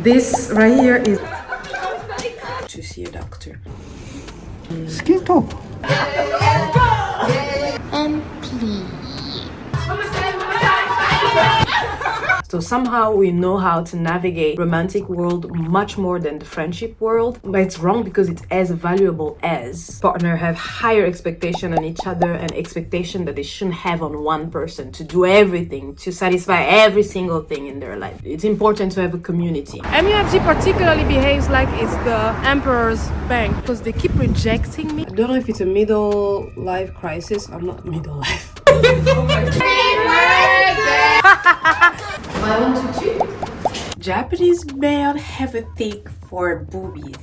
This right here is to see a doctor. Skin top. And please. So somehow we know how to navigate romantic world much more than the friendship world, but it's wrong because it's as valuable as partner have higher expectation on each other and expectation that they shouldn't have on one person to do everything, to satisfy every single thing in their life. It's important to have a community. MUFG particularly behaves like it's the emperor's bank because they keep rejecting me. I don't know if it's a middle life crisis. I'm not middle life. Japanese men have a thing for boobies.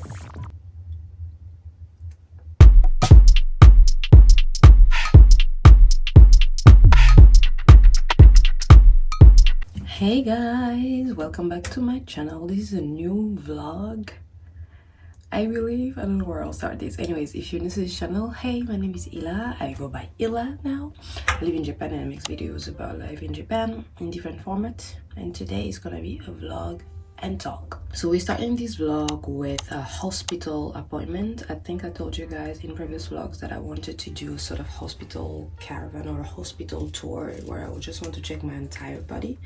Hey guys, welcome back to my channel. This is a new vlog, I believe. I don't know where I'll start this. Anyways, if you're new to this channel, hey, my name is Ila. I go by Ila now. I live in Japan and I make videos about life in Japan in different formats. And today is gonna be a vlog and talk. So we're starting this vlog with a hospital appointment. I think I told you guys in previous vlogs that I wanted to do sort of hospital caravan or a hospital tour where I would just want to check my entire body.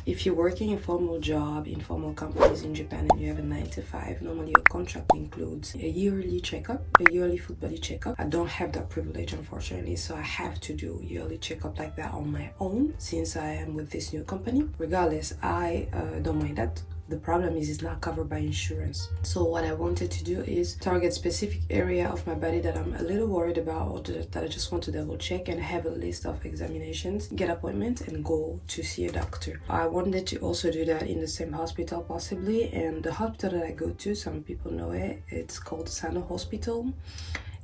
If you're working a formal job in formal companies in Japan and you have a 9 to 5, normally your contract includes a yearly checkup, a yearly full body checkup. I don't have that privilege, unfortunately, so I have to do yearly checkup like that on my own since I am with this new company. Regardless, I don't mind that. The problem is it's not covered by insurance. So what I wanted to do is target specific area of my body that I'm a little worried about or that I just want to double check and have a list of examinations, get appointments and go to see a doctor. I wanted to also do that in the same hospital possibly, and the hospital that I go to, some people know it, it's called Sano Hospital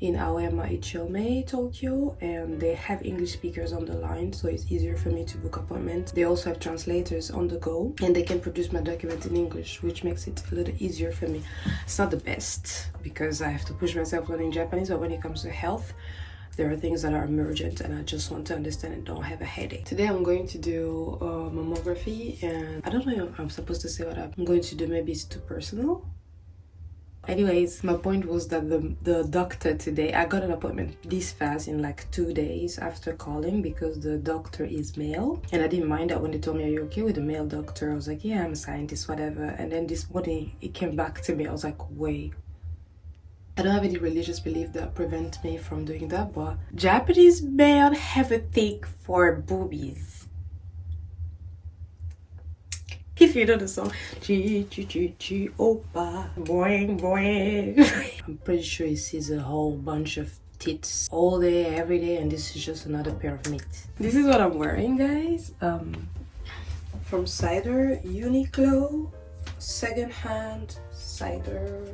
in Aoyama Ichome, Tokyo, and they have English speakers on the line, so it's easier for me to book appointments. They also have translators on the go and they can produce my documents in English, which makes it a little easier for me. It's not the best because I have to push myself learning Japanese, but when it comes to health, there are things that are emergent and I just want to understand and don't have a headache. Today I'm going to do mammography, and I don't know if I'm supposed to say what I'm going to do. Maybe it's too personal. Anyways, my point was that the doctor today, I got an appointment this fast in like 2 days after calling because the doctor is male. And I didn't mind that when they told me, are you okay with the male doctor? I was like, yeah, I'm a scientist, whatever. And then this morning, it came back to me. I was like, wait. I don't have any religious belief that prevents me from doing that, but Japanese men have a thing for boobies. If you know the song, Chi Chi Chi Chi Oppa, boing boing. I'm pretty sure he sees a whole bunch of tits all day, every day, and this is just another pair of meat. This is what I'm wearing, guys. From Cider, Uniqlo, secondhand Cider.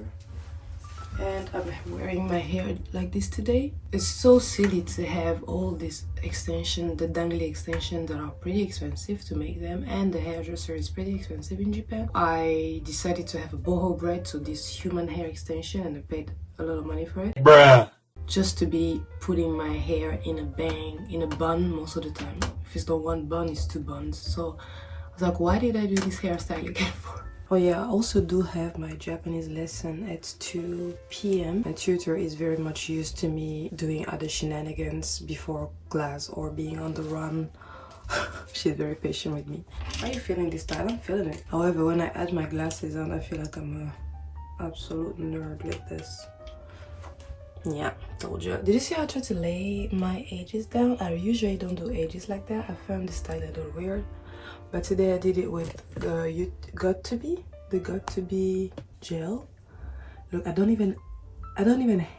And I'm wearing my hair like this today. It's so silly to have all this extension, the dangly extension that are pretty expensive to make them, and the hairdresser is pretty expensive in Japan. I decided to have a boho braid, so this human hair extension, and I paid a lot of money for it. Bruh. Just to be putting my hair in a bang, in a bun most of the time. If it's not one bun, it's 2 buns. So I was like, why did I do this hairstyle again for? Oh yeah, I also do have my Japanese lesson at 2 p.m. My tutor is very much used to me doing other shenanigans before class or being on the run. She's very patient with me. How are you feeling this time? I'm feeling it. However, when I add my glasses on, I feel like I'm a absolute nerd like this. Yeah, told you. Did you see how I tried to lay my edges down? I usually don't do edges like that. I found this style a little weird. But today I did it with the Got to Be gel. Look, I don't even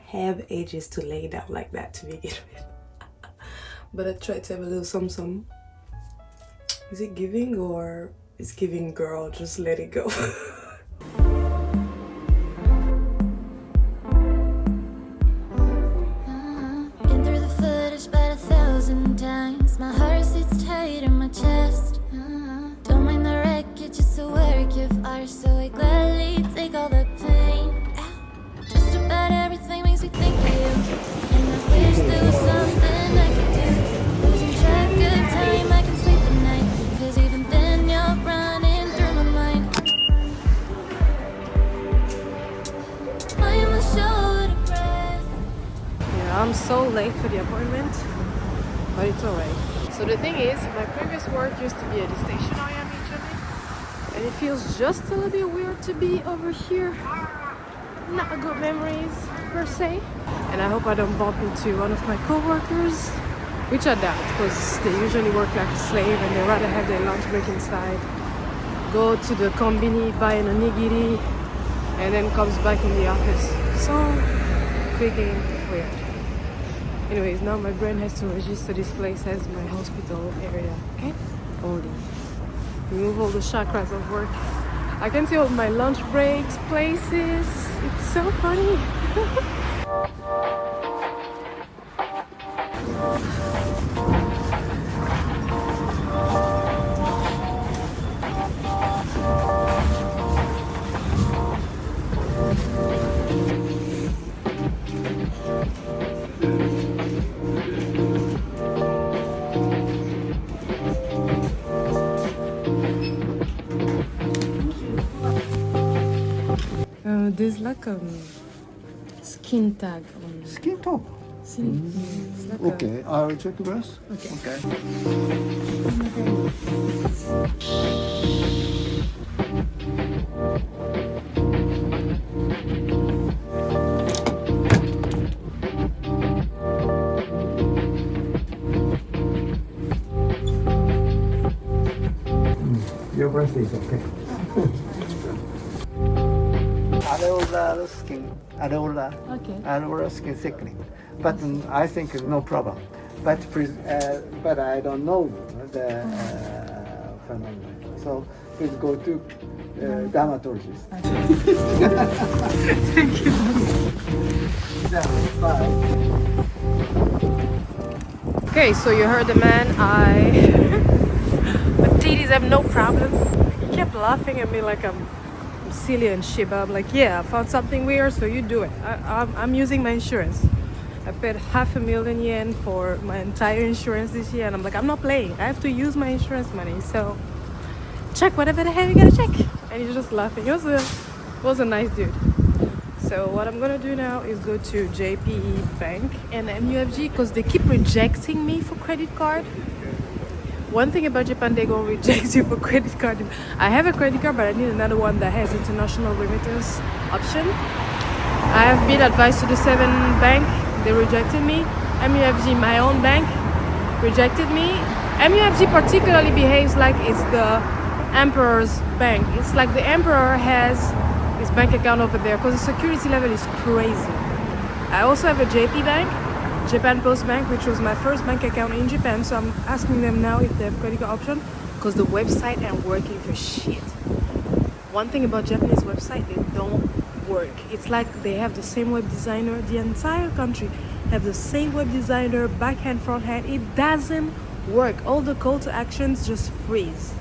have edges to lay down like that to begin with. But I tried to have a little some. Is it giving or it's giving girl? Just let it go. Been through the footage about 1,000 times. My heart sits tight in my chest. Don't mind the wreckage, it's a work of art, so I gladly take all the pain. Just about everything makes me think of you, and I wish there was something I could do. Losing track of time, I can sleep at night, 'cause even then you're running through my mind. I'm so late for the appointment, but it's alright. So the thing is, my previous work used to be at the station I am usually, and it feels just a little bit weird to be over here. Not a good memories per se, and I hope I don't bump into one of my co-workers, which I doubt, because they usually work like a slave and they rather have their lunch break inside, go to the kombini, buy an onigiri, and then comes back in the office. So freaking weird. Anyways, now my brain has to register this place as my hospital area, okay? Only. Remove all the chakras of work. I can see all my lunch breaks, places. It's so funny. There's like a skin tag on Skin top. it's like Okay, I'll check the rest. Okay. Your breath is okay. Areolar skin thickening, but I think no problem. But I don't know the phenomenon. So please go to dermatologist. Thank you. Bye. Okay, so you heard the man. My titties have no problem. He kept laughing at me like I'm silly and Shiba. I'm like, yeah, I found something weird, so you do it. I'm using my insurance. I paid 500,000 yen for my entire insurance this year, and I'm like, I'm not playing. I have to use my insurance money, so check whatever the hell you gotta check. And he's just laughing. He was a nice dude. So what I'm gonna do now is go to JP Bank and MUFG because they keep rejecting me for credit card. One thing about Japan, they gonna reject you for credit card. I have a credit card, but I need another one that has international remittance option. I have been advised to the 7 bank, they rejected me. MUFG, my own bank, rejected me. MUFG particularly behaves like it's the emperor's bank. It's like the emperor has his bank account over there because the security level is crazy. I also have a JP Bank, Japan Post Bank, which was my first bank account in Japan, so I'm asking them now if they have credit card option because the website ain't working for shit. One thing about Japanese website, they don't work. It's like they have the same web designer, the entire country have the same web designer, backhand, fronthand. It doesn't work. All the call to actions just freeze.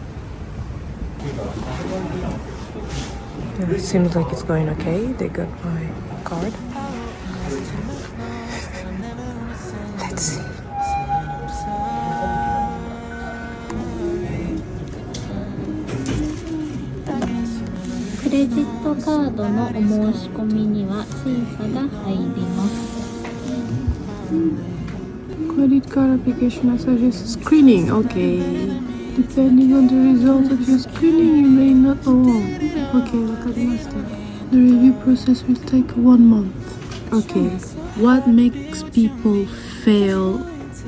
Yeah, it seems like it's going okay. They got my card. Let's see. クレジットカードのお申し込みには審査が入ります。 Credit card application messages screening. Okay. Depending on the result of your screening, you may not. Oh, okay. The review process will take 1 month. Okay. What makes people fail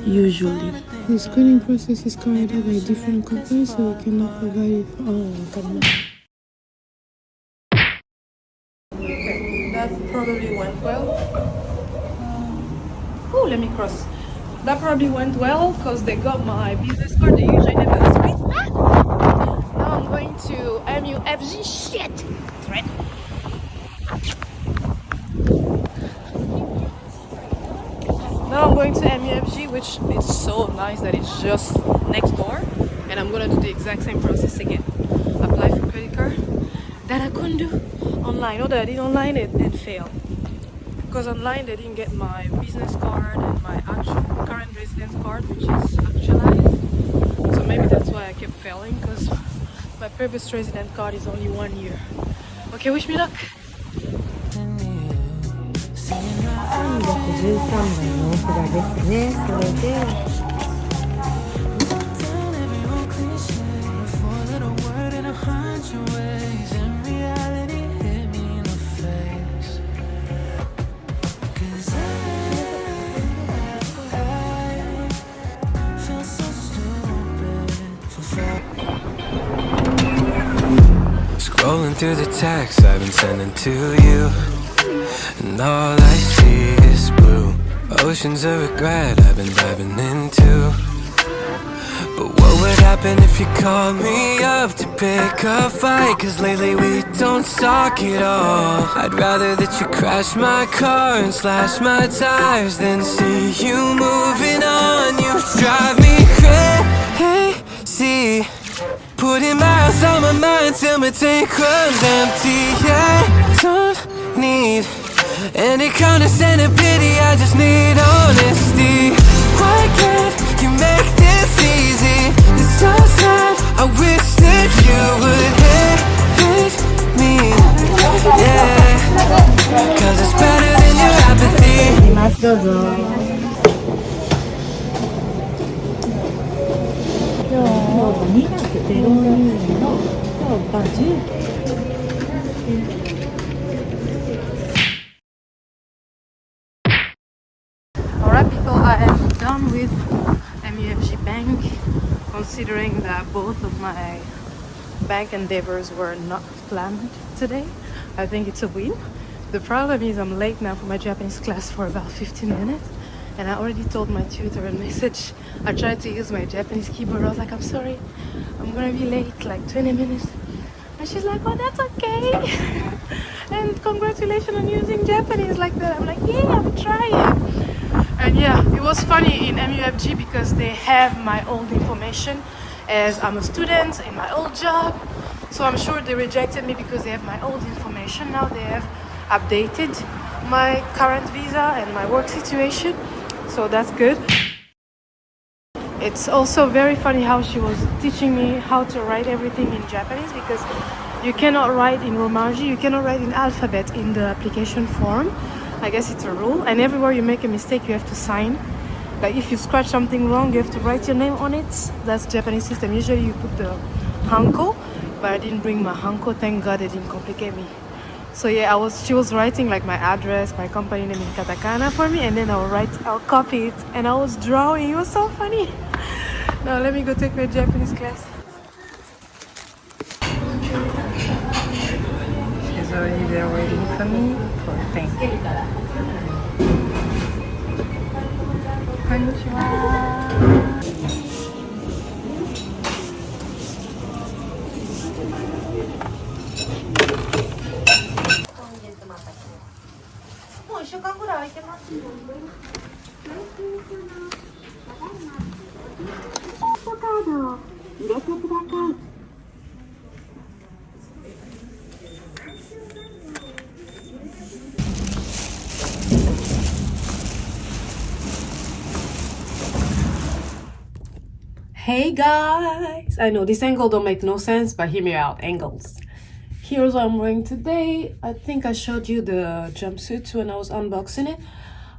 usually? The screening process is carried out by different companies, so we cannot provide it. Oh, okay. That probably went well. Oh, let me cross. That probably went well because they got my business card. They usually never ask me. Now I'm going to MUFG. Shit! Threat. Now I'm going to MUFG, which is so nice that it's just next door. And I'm gonna do the exact same process again. Apply for credit card that I couldn't do online. Or that I did online and failed. Because online they didn't get my business card and my actual current residence card, which is actualized. So maybe that's why I kept failing, because my previous resident card is only 1 year. Okay, wish me luck. 枚のお札ですね。それでScrolling through the texts I've been sending to you, and all I see is blue oceans of regret I've been diving into. But what would happen if you called me up to pick a fight? Cause lately we don't talk at all. I'd rather that you crash my car and slash my tires than see you moving on. You drive me crazy, putting miles on my mind till my tank runs empty. I don't need any condescending pity, I just need honesty. Why can't you make this easy? It's so sad, I wish that you would hate me. Yeah, cause it's better than your apathy. ます。どうぞ。今日2月02の今日が10。Alright people, I am done with MUFG Bank, considering that both of my bank endeavors were not planned today. I think it's a win. The problem is I'm late now for my Japanese class for about 15 minutes, and I already told my tutor in message. I tried to use my Japanese keyboard. I was like, I'm sorry, I'm gonna be late like 20 minutes. And she's like, oh, that's okay. And congratulations on using Japanese like that. I'm like, yeah, I'm trying. And yeah, it was funny in MUFG because they have my old information as I'm a student in my old job. So I'm sure they rejected me because they have my old information. Now they have updated my current visa and my work situation. So that's good. It's also very funny how she was teaching me how to write everything in Japanese, because you cannot write in Romanji, you cannot write in alphabet in the application form. I guess it's a rule, and everywhere you make a mistake you have to sign. Like if you scratch something wrong, you have to write your name on it. That's Japanese system. Usually you put the hanko, but I didn't bring my hanko. Thank God it didn't complicate me. So yeah, she was writing like my address, my company name in katakana for me, and then I'll copy it, and I was drawing. It was so funny. Now let me go take my Japanese class. She's already there waiting for me for thank you. Konnichiwa. Hey guys! I know this angle don't make no sense, but hear me out. Angles. Here's what I'm wearing today. I think I showed you the jumpsuit when I was unboxing it.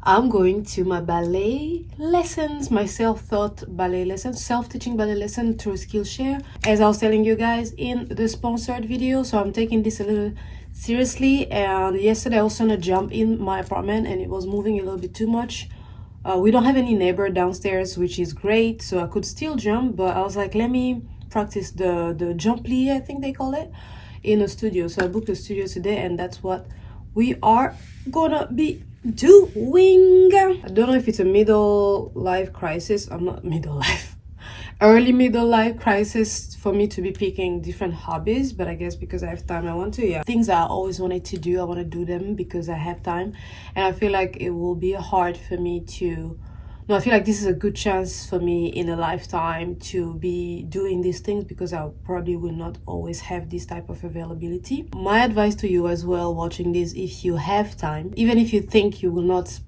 I'm going to my ballet lessons, my self-taught ballet lessons, self-teaching ballet lesson through Skillshare, as I was telling you guys in the sponsored video. So I'm taking this a little seriously, and yesterday I was trying to jump in my apartment and it was moving a little bit too much. We don't have any neighbor downstairs, which is great, so I could still jump, but I was like, let me practice the jump plie, I think they call it, in a studio. So I booked a studio today, and that's what we are gonna be doing. I don't know if it's a middle life crisis. I'm not middle life. Early middle life crisis for me to be picking different hobbies, but I guess because I have time I want to. Yeah, things I always wanted to do, I want to do them because I have time, and I feel like it will be hard for me to I feel like this is a good chance for me in a lifetime to be doing these things, because I probably will not always have this type of availability. My advice to you as well watching this, if you have time, even if you think you will not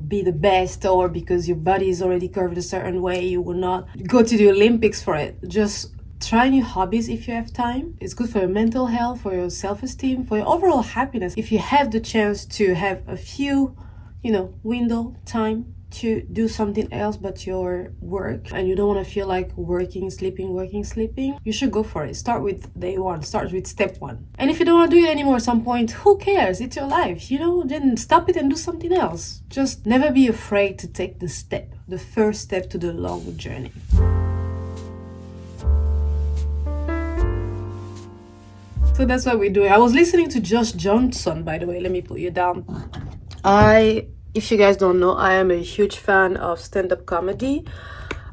be the best, or because your body is already curved a certain way, you will not go to the Olympics for it. Just try new hobbies if you have time. It's good for your mental health, for your self-esteem, for your overall happiness. If you have the chance to have a few you know, window time to do something else but your work, and you don't want to feel like working, sleeping, you should go for it. Start with day one, start with step one. And if you don't want to do it anymore at some point, who cares? It's your life, you know, then stop it and do something else. Just never be afraid to take the first step to the long journey. So that's what we're doing. I was listening to Josh Johnson, by the way. Let me put you down. If you guys don't know, I am a huge fan of stand-up comedy.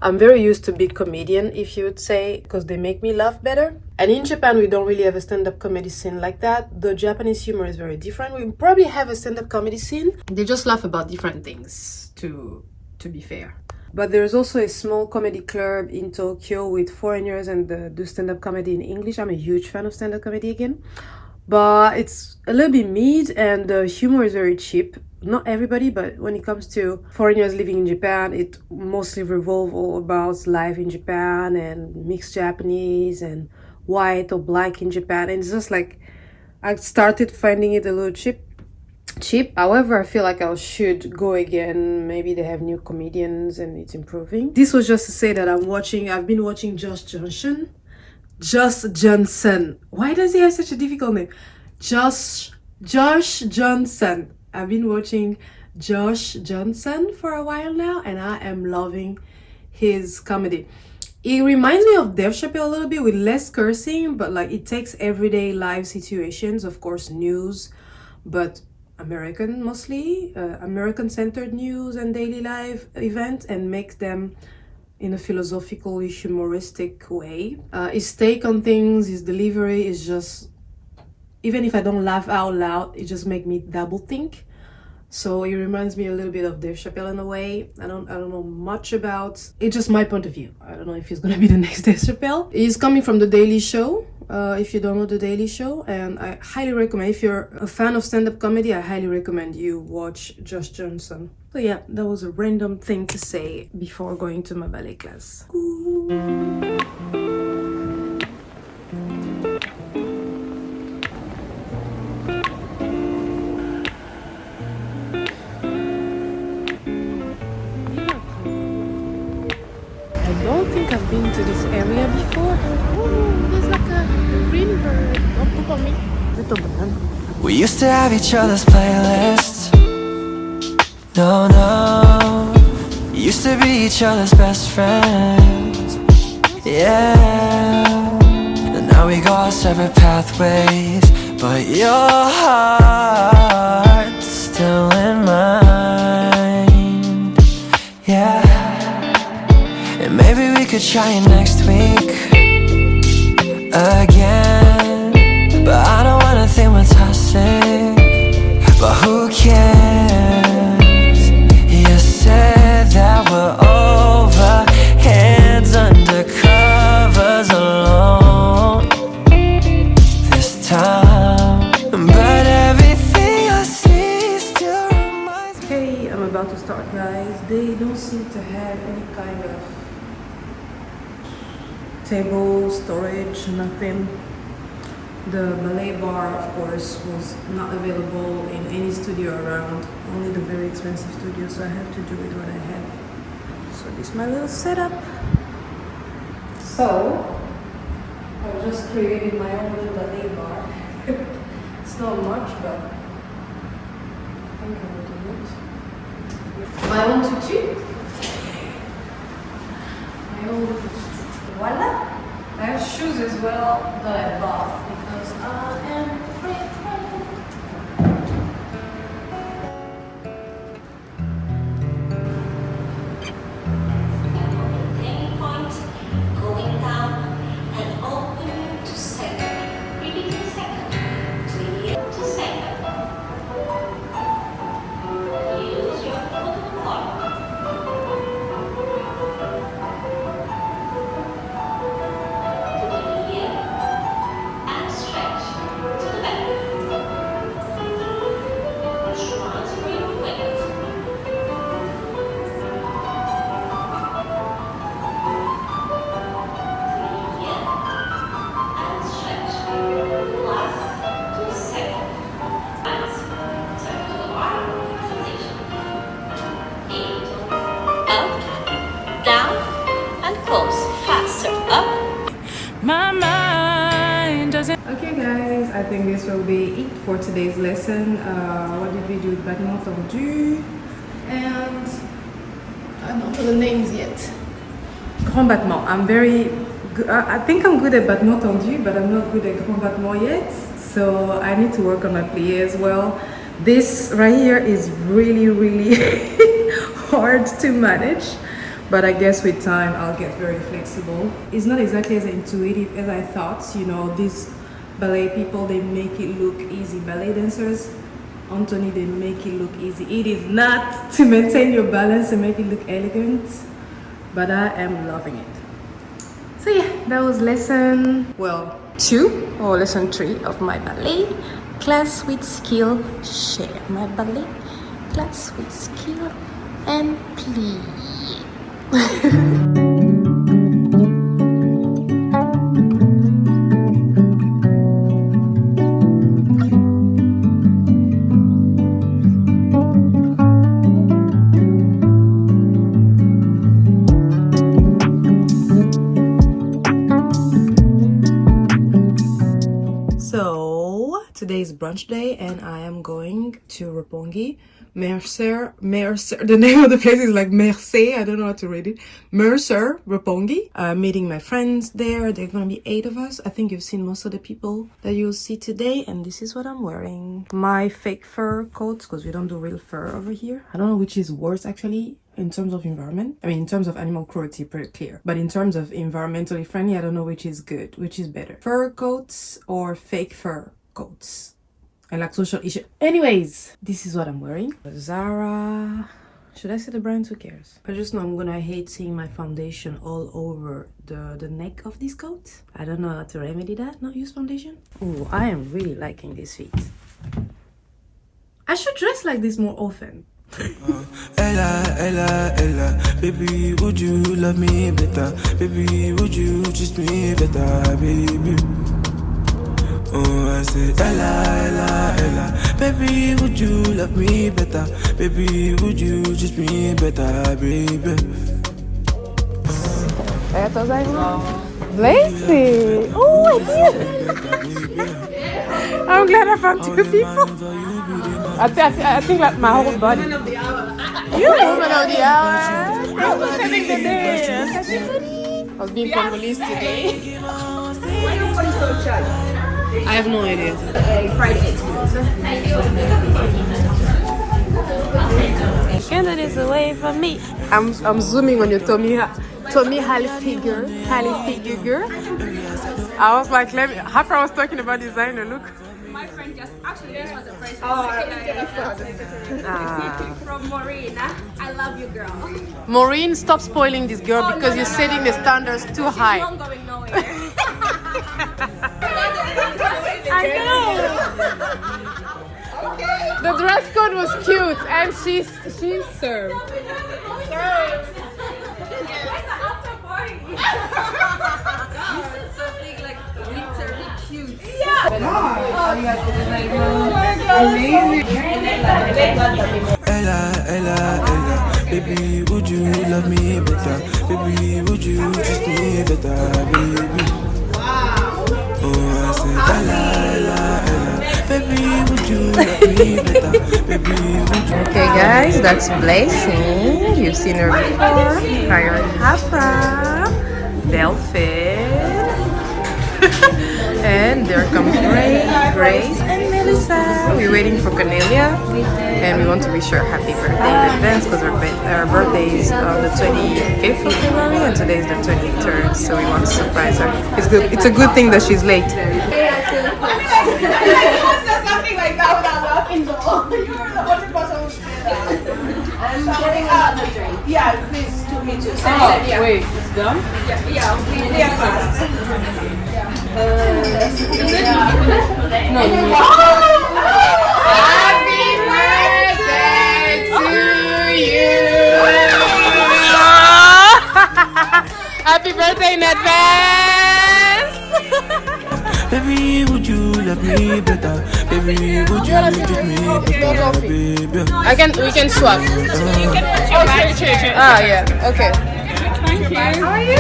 I'm very used to big comedian, if you would say, because they make me laugh better. And in Japan, we don't really have a stand-up comedy scene like that. The Japanese humor is very different. We probably have a stand-up comedy scene. They just laugh about different things, to be fair. But there's also a small comedy club in Tokyo with foreigners and do stand-up comedy in English. I'm a huge fan of stand-up comedy again. But it's a little bit mid and the humor is very cheap. Not everybody, but when it comes to foreigners living in Japan, it mostly revolves all about life in Japan and mixed Japanese and white or black in Japan. And it's just like, I started finding it a little cheap. However, I feel like I should go again. Maybe they have new comedians and it's improving. This was just to say that I've been watching Josh Johnson. Why does he have such a difficult name? Josh Johnson. I've been watching Josh Johnson for a while now and I am loving his comedy. It reminds me of Dave Chappelle a little bit with less cursing, but like it takes everyday life situations, of course news, but American mostly, American-centered news and daily life events, and makes them in a philosophical, humoristic way. His take on things, his delivery is just, even if I don't laugh out loud, it just makes me double think. So it reminds me a little bit of Dave Chappelle in a way. I don't know much about, it's just my point of view. I don't know if he's gonna be the next Dave Chappelle. He's coming from The Daily Show, if you don't know The Daily Show, and I highly recommend, if you're a fan of stand-up comedy, I highly recommend you watch Josh Johnson. So yeah, that was a random thing to say before going to my ballet class. I don't think I've been to this area before. Oh, there's like a green bird. Don't poop on me. Little banana. We used to have each other's playlists. No, used to be each other's best friends. Yeah. And now we go our separate pathways, but your heart's still in mine. Yeah. And maybe we could try it next week again, but I don't wanna think we're toxic. But who cares? You said that we're over, hands under covers alone this time. But everything I see still reminds me. Okay, I'm about to start, guys. They don't seem to have any kind of table, storage, nothing. The ballet bar, of course, was not available in any studio around, only the very expensive studio, so I have to do with what I have. So this is my little setup. So I just created my own little ballet bar. It's not much, but I think I will do it. My own tutu. My own little tutu. Voila! I have shoes as well that I bought because I am free. Point, going down and open to second. Repeat to second. Clear to second. Use your foot forward. To the rear and stretch to the I think this will be it for today's lesson. What did we do? Battement tendu, and I don't know the names yet. Grand battement. I'm very good. I think I'm good at battement tendu, but I'm not good at grand battement yet. So I need to work on my plie as well. This right here is really hard to manage, but I guess with time I'll get very flexible. It's not exactly as intuitive as I thought. You know, these ballet people, they make it look easy. Ballet dancers, Anthony, they make it look easy. It is not to maintain your balance and make it look elegant, but I am loving it. So yeah, that was lesson 2 or lesson 3 of my ballet class with skill. Share my ballet class with skill and plie. So today is brunch day and I am going to Roppongi. Mercer, the name of the place is like Mercer, I don't know how to read it. Mercer, Roppongi. I'm meeting my friends there. There are gonna be 8 of us. I think you've seen most of the people that you'll see today, and this is what I'm wearing. My fake fur coats, because we don't do real fur over here. I don't know which is worse actually in terms of environment. I mean, in terms of animal cruelty, pretty clear. But in terms of environmentally friendly, I don't know which is good, which is better. Fur coats or fake fur coats. I like social issue. Anyways, this is what I'm wearing. Zara. Should I say the brand? Who cares? I just know I'm gonna hate seeing my foundation all over the neck of this coat. I don't know how to remedy that. Not use foundation. Oh, I am really liking this fit. I should dress like this more often. Ella, Ella, Ella, baby, would you love me better? Baby, would you treat me better, baby? Oh, I said, Ella, Ella, Ella, baby, would you love me better? Baby, would you treat me better, baby? Blessing! Oh, I did! I'm glad I found 2 people. I think like my whole body. Woman of the hour. You woman of the hour. Thanks for saving the day. I was being Congolese today. I have no idea. Fried eggs. Canada is away from me. I'm zooming on your Tommy Hilfiger girl. I was like, half I was talking about designer look. My friend just actually this was a present. From Maureen. I love you, girl. Maureen, stop spoiling this girl because you're setting the standards too high. She's not going nowhere. I know. Okay. The dress code was cute and she served. Ella, Ella, Ella, baby, would you love me better? Baby, would you treat me better, baby? Oh, I said, Ella, Ella, Ella, baby, would you love me better? Baby, would you? Okay guys, that's Blessing. You've seen her before. Prior Hafra, Delphine. And there comes Grace and Melissa. We're waiting for Cornelia and we want to wish her happy birthday in advance because her birthday is on the 25th of February and today is the 23rd, so we want to surprise her. It's a good thing that she's late. I mean, something like that without laughing though. You're the only person who said that. I'm getting another drink. Yeah, please, to me too. Yeah. Wait, it's done? Yeah, we are fast. No. Happy birthday to you! Happy birthday in advance! Baby, would you love me better? Baby, would you treat me better, baby? We can swap. Ah, yeah, okay. Thank you. How are you?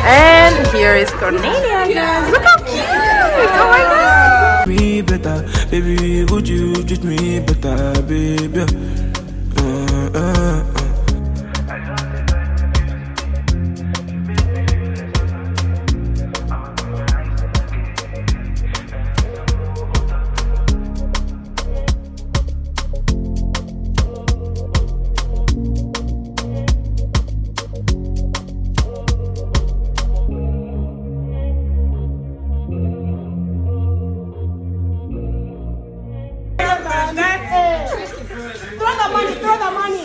And here is Cornelia, guys. Look how cute! Oh my god! Me better, baby, would you treat me better, baby? Throw the money.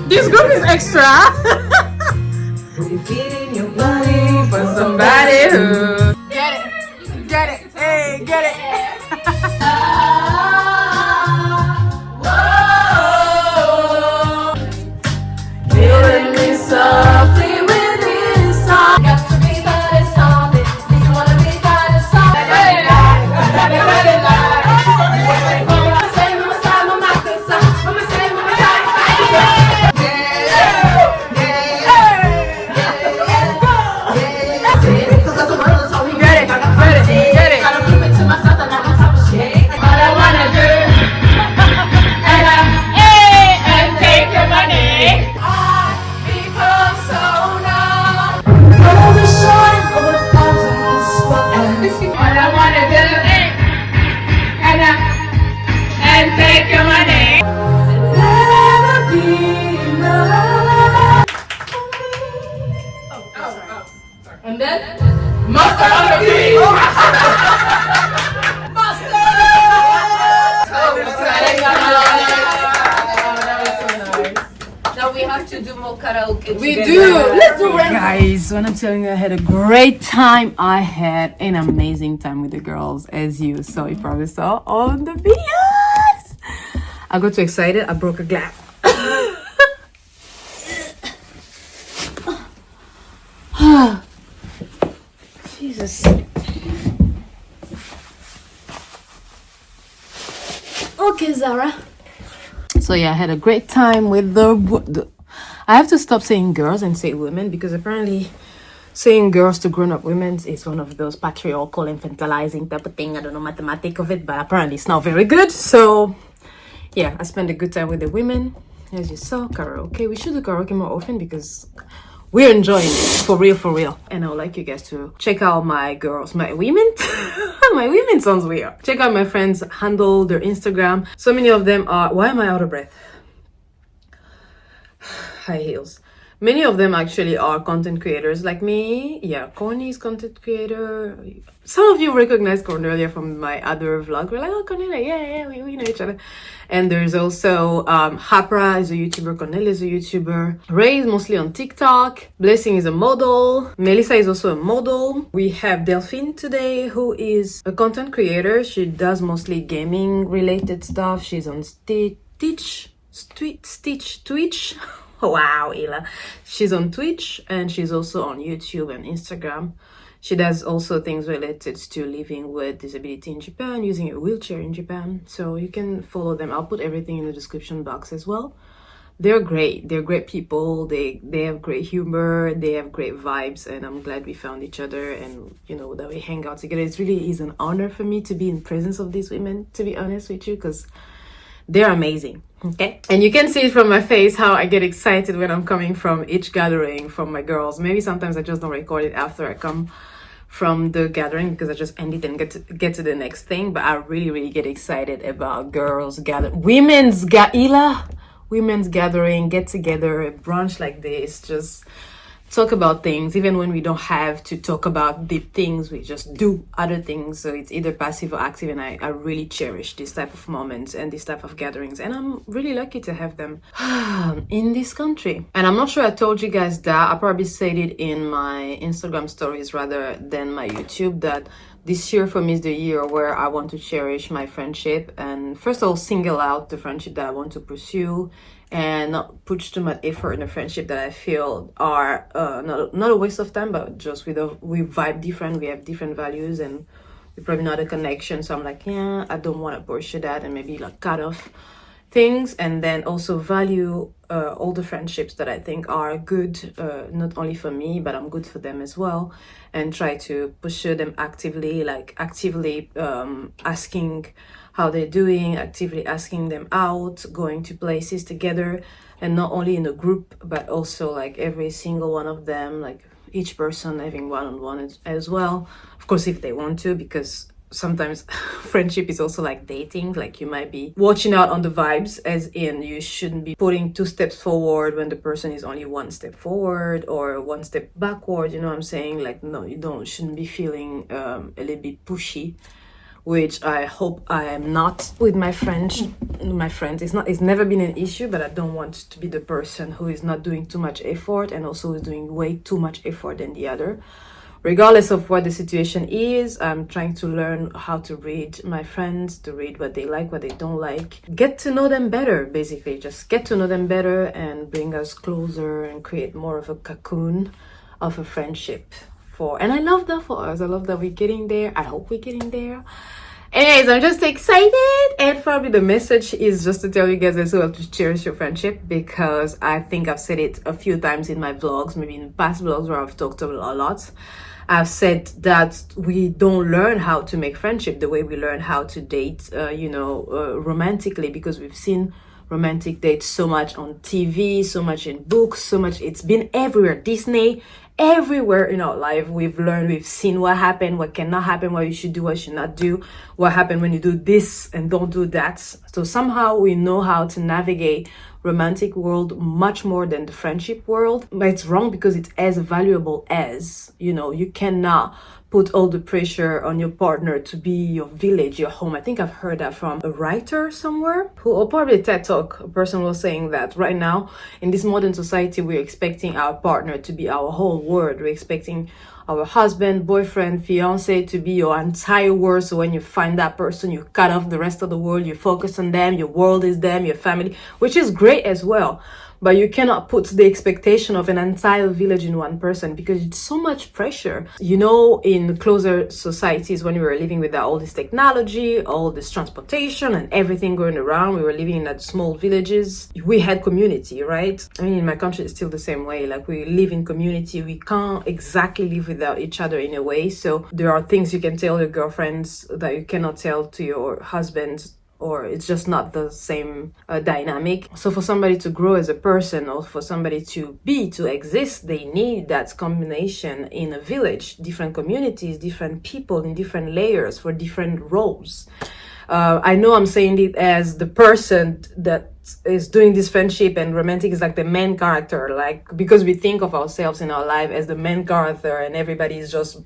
This group is extra. You're feeding your body for somebody who get it, hey, get it. Killing me softly with this song. Got to be better something. Do you wanna be better something? And then, mustard on the beat! Mustard! Now we have to do more karaoke. We do! Let's do it! Guys, when I'm telling you I had a great time, I had an amazing time with the girls, as you saw, you probably saw on the videos. I got too excited, I broke a glass. Jesus. Okay, Zara. So yeah, I had a great time with the I have to stop saying girls and say women, because apparently saying girls to grown-up women is one of those patriarchal, infantilizing type of thing. I don't know mathematics of it, but apparently it's not very good. So yeah, I spent a good time with the women. As you saw, karaoke. We should do karaoke more often because we're enjoying it, for real. And I would like you guys to check out my women. My women sounds weird. Check out my friends' handle, their Instagram. So many of them are, why am I out of breath? High heels. Many of them actually are content creators like me. Yeah, Corny's content creator. Some of you recognize Cornelia from my other vlog. We're like, oh, Cornelia, yeah, we know each other. And there's also Hapra is a YouTuber, Cornelia is a YouTuber. Ray is mostly on TikTok. Blessing is a model. Melissa is also a model. We have Delphine today, who is a content creator. She does mostly gaming related stuff. She's on Twitch. Wow, Ila. She's on Twitch and she's also on YouTube and Instagram. She does also things related to living with disability in Japan, using a wheelchair in Japan. So you can follow them. I'll put everything in the description box as well. They're great. They're great people. They have great humor. They have great vibes. And I'm glad we found each other and, you know, that we hang out together. It really is an honor for me to be in presence of these women, to be honest with you, because they're amazing. Okay, and you can see it from my face how I get excited when I'm coming from each gathering from my girls. Maybe sometimes I just don't record it after I come from the gathering because I just end it and get to the next thing. But I really get excited about girls gathering, women's gathering, get together, a brunch like this, just talk about things. Even when we don't have to talk about deep things, we just do other things. So it's either passive or active, and I really cherish this type of moments and this type of gatherings, and I'm really lucky to have them in this country. And I'm not sure I told you guys that. I probably said it in my Instagram stories rather than my YouTube, that this year for me is the year where I want to cherish my friendship, and first I'll single out the friendship that I want to pursue and not put too much effort in a friendship that I feel are not a waste of time, but just we vibe different, we have different values, and we're probably not a connection. So I'm like, yeah, I don't want to pursue that, and maybe like cut off things. And then also value all the friendships that I think are good, not only for me, but I'm good for them as well, and try to pursue them actively, like actively asking how they're doing, actively asking them out, going to places together, and not only in a group, but also like every single one of them, like each person having one-on-one as well, of course, if they want to, because sometimes friendship is also like dating. Like you might be watching out on the vibes, as in you shouldn't be putting 2 steps forward when the person is only 1 step forward or 1 step backward, you know what I'm saying? Like, no, you shouldn't be feeling a little bit pushy, which I hope I am not with my friends. It's never been an issue, but I don't want to be the person who is not doing too much effort and also is doing way too much effort than the other. Regardless of what the situation is, I'm trying to learn how to read my friends, to read what they like, what they don't like. Get to know them better, basically. Just get to know them better and bring us closer and create more of a cocoon of a friendship. And I love that for us. I love that we're getting there. I hope we're getting there. Anyways, I'm just excited, and probably the message is just to tell you guys as well to cherish your friendship, because I think I've said it a few times in my vlogs, maybe in past vlogs where I've talked a lot. I've said that we don't learn how to make friendship the way we learn how to date, romantically, because we've seen romantic dates so much on TV, so much in books, so much, it's been everywhere, Disney, everywhere in our life. We've learned, we've seen what happened, what cannot happen, what you should do, what you should not do, what happened when you do this and don't do that. So somehow we know how to navigate romantic world much more than the friendship world. But it's wrong, because it's as valuable as, you cannot put all the pressure on your partner to be your village, your home. I think I've heard that from a writer somewhere, or probably a TED Talk. A person was saying that right now in this modern society, we're expecting our partner to be our whole world. We're expecting our husband, boyfriend, fiance to be your entire world. So when you find that person, you cut off the rest of the world, you focus on them, your world is them, your family, which is great as well. But you cannot put the expectation of an entire village in one person, because it's so much pressure. In closer societies, when we were living without all this technology, all this transportation and everything going around, we were living in that small villages. We had community, right? I mean, in my country, it's still the same way. Like, we live in community. We can't exactly live without each other in a way. So there are things you can tell your girlfriends that you cannot tell to your husband, or it's just not the same dynamic. So for somebody to grow as a person, or for somebody to exist, they need that combination in a village, different communities, different people in different layers for different roles. I know I'm saying it as the person that is doing this friendship, and romantic is like the main character, like, because we think of ourselves in our life as the main character, and everybody is just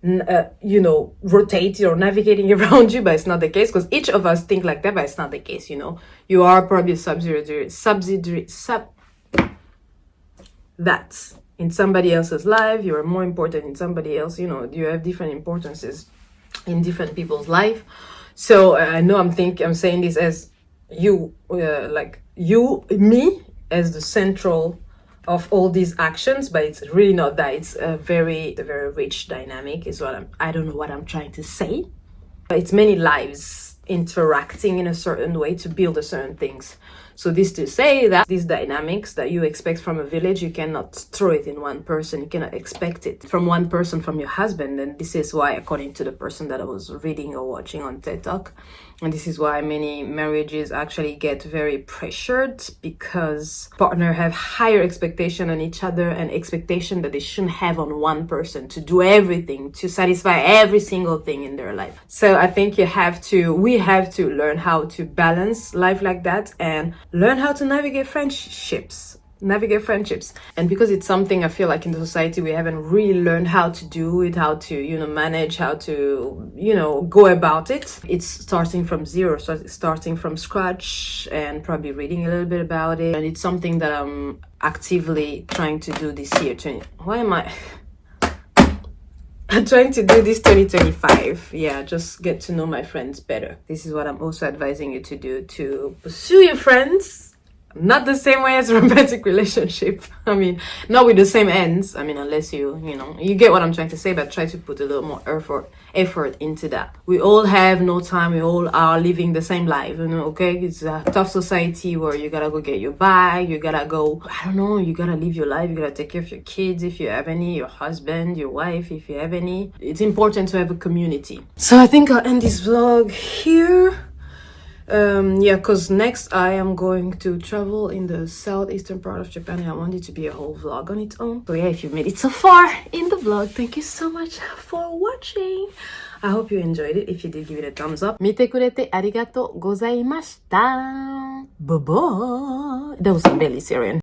rotating or navigating around you, but it's not the case, because each of us think like that, but it's not the case. You are probably that in somebody else's life. You are more important in somebody else. You have different importances in different people's life. So I know I'm saying this as you, me as the central of all these actions, but it's really not that. It's a very rich dynamic is I don't know what I'm trying to say, but it's many lives interacting in a certain way to build a certain things. So this to say that these dynamics that you expect from a village, you cannot throw it in one person. You cannot expect it from one person, from your husband. And this is why, according to the person that I was reading or watching on TED Talk, and this is why many marriages actually get very pressured, because partners have higher expectation on each other, and expectation that they shouldn't have on one person to do everything, to satisfy every single thing in their life. So I think we have to learn how to balance life like that, and learn how to navigate friendships. And because it's something I feel like in the society we haven't really learned how to do it, how to manage, how to go about it. It's starting from zero, so starting from scratch, and probably reading a little bit about it. And it's something that I'm actively trying to do this year. I'm trying to do this 2025. Yeah, just get to know my friends better. This is what I'm also advising you to do, to pursue your friends. Not the same way as a romantic relationship. I mean, not with the same ends. I mean, unless you know, you get what I'm trying to say, but try to put a little more effort into that. We all have no time. We all are living the same life, you know, okay? It's a tough society where you gotta go get your bag. You gotta go, I don't know, you gotta live your life. You gotta take care of your kids if you have any, your husband, your wife if you have any. It's important to have a community. So I think I'll end this vlog here. Yeah, because next I am going to travel in the southeastern part of Japan, and I want it to be a whole vlog on its own. So yeah, if you made it so far in the vlog, thank you so much for watching. I hope you enjoyed it. If you did, give it a thumbs up. 見てくれてありがとうございました。Bye bye. That was really Syrian.